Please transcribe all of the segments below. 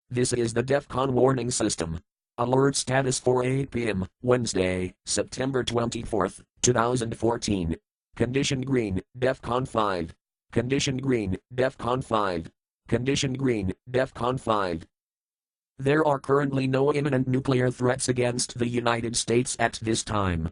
This is the Defcon warning system. Alert status for 8 p.m., Wednesday, September 24, 2014. Condition green, Defcon 5. Condition green, Defcon 5. Condition green, Defcon 5. There are currently no imminent nuclear threats against the United States at this time.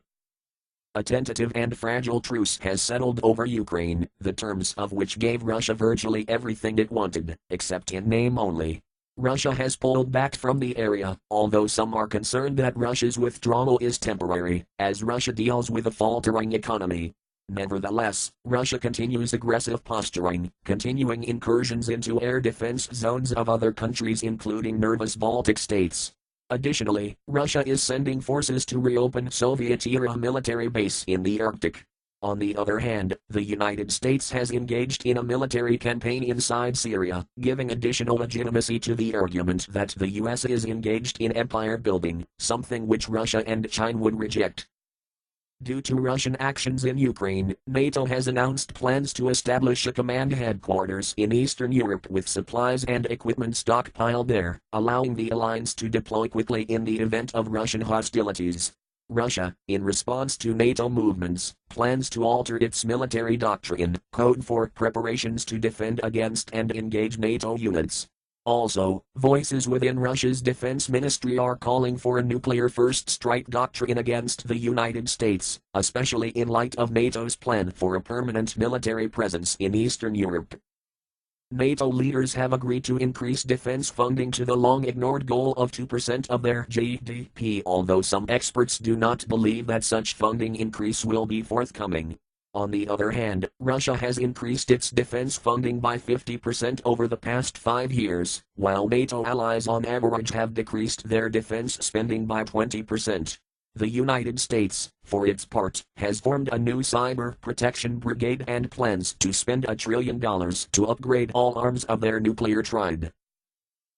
A tentative and fragile truce has settled over Ukraine, the terms of which gave Russia virtually everything it wanted, except in name only. Russia has pulled back from the area, although some are concerned that Russia's withdrawal is temporary, as Russia deals with a faltering economy. Nevertheless, Russia continues aggressive posturing, continuing incursions into air defense zones of other countries including nervous Baltic states. Additionally, Russia is sending forces to reopen Soviet-era military base in the Arctic. On the other hand, the United States has engaged in a military campaign inside Syria, giving additional legitimacy to the argument that the US is engaged in empire building, something which Russia and China would reject. Due to Russian actions in Ukraine, NATO has announced plans to establish a command headquarters in Eastern Europe with supplies and equipment stockpiled there, allowing the alliance to deploy quickly in the event of Russian hostilities. Russia, in response to NATO movements, plans to alter its military doctrine, code for preparations to defend against and engage NATO units. Also, voices within Russia's defense ministry are calling for a nuclear first strike doctrine against the United States, especially in light of NATO's plan for a permanent military presence in Eastern Europe. NATO leaders have agreed to increase defense funding to the long-ignored goal of 2% of their GDP, although some experts do not believe that such funding increase will be forthcoming. On the other hand, Russia has increased its defense funding by 50% over the past 5 years, while NATO allies on average have decreased their defense spending by 20%. The United States, for its part, has formed a new cyber protection brigade and plans to spend $1 trillion to upgrade all arms of their nuclear triad.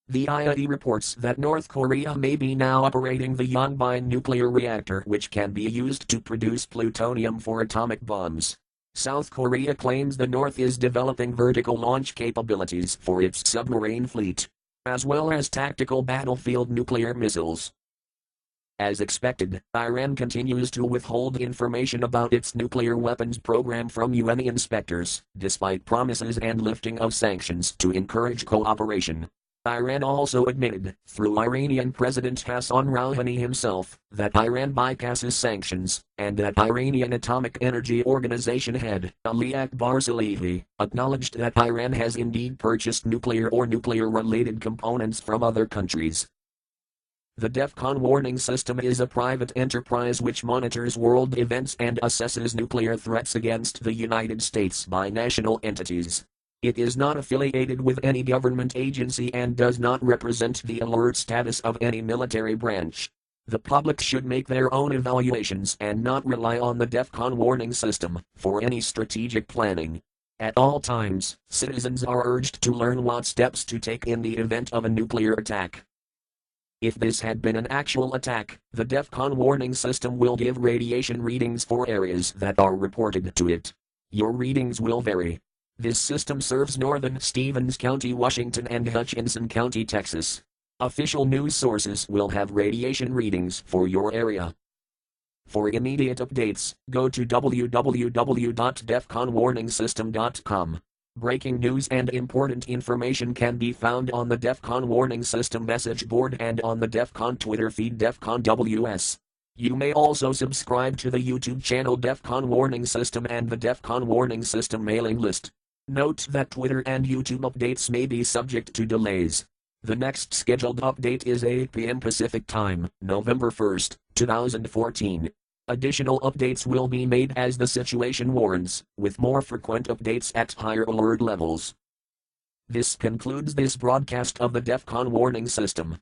The IAEA reports that North Korea may be now operating the Yongbyon nuclear reactor, which can be used to produce plutonium for atomic bombs. South Korea claims the North is developing vertical launch capabilities for its submarine fleet, as well as tactical battlefield nuclear missiles. As expected, Iran continues to withhold information about its nuclear weapons program from UN inspectors, despite promises and lifting of sanctions to encourage cooperation. Iran also admitted, through Iranian President Hassan Rouhani himself, that Iran bypasses sanctions, and that Iranian Atomic Energy Organization head, Ali Akbar Salehi, acknowledged that Iran has indeed purchased nuclear or nuclear-related components from other countries. The Defcon warning system is a private enterprise which monitors world events and assesses nuclear threats against the United States by national entities. It is not affiliated with any government agency and does not represent the alert status of any military branch. The public should make their own evaluations and not rely on the Defcon warning system for any strategic planning. At all times, citizens are urged to learn what steps to take in the event of a nuclear attack. If this had been an actual attack, the Defcon warning system will give radiation readings for areas that are reported to it. Your readings will vary. This system serves northern Stevens County, Washington and Hutchinson County, Texas. Official news sources will have radiation readings for your area. For immediate updates, go to www.defconwarningsystem.com. Breaking news and important information can be found on the Defcon warning system message board and on the Defcon Twitter feed Defcon WS. You may also subscribe to the YouTube channel Defcon Warning System and the Defcon Warning System mailing list. Note that Twitter and YouTube updates may be subject to delays. The next scheduled update is 8 p.m. Pacific Time, November 1, 2014. Additional updates will be made as the situation warrants, with more frequent updates at higher alert levels. This concludes this broadcast of the Defcon Warning System.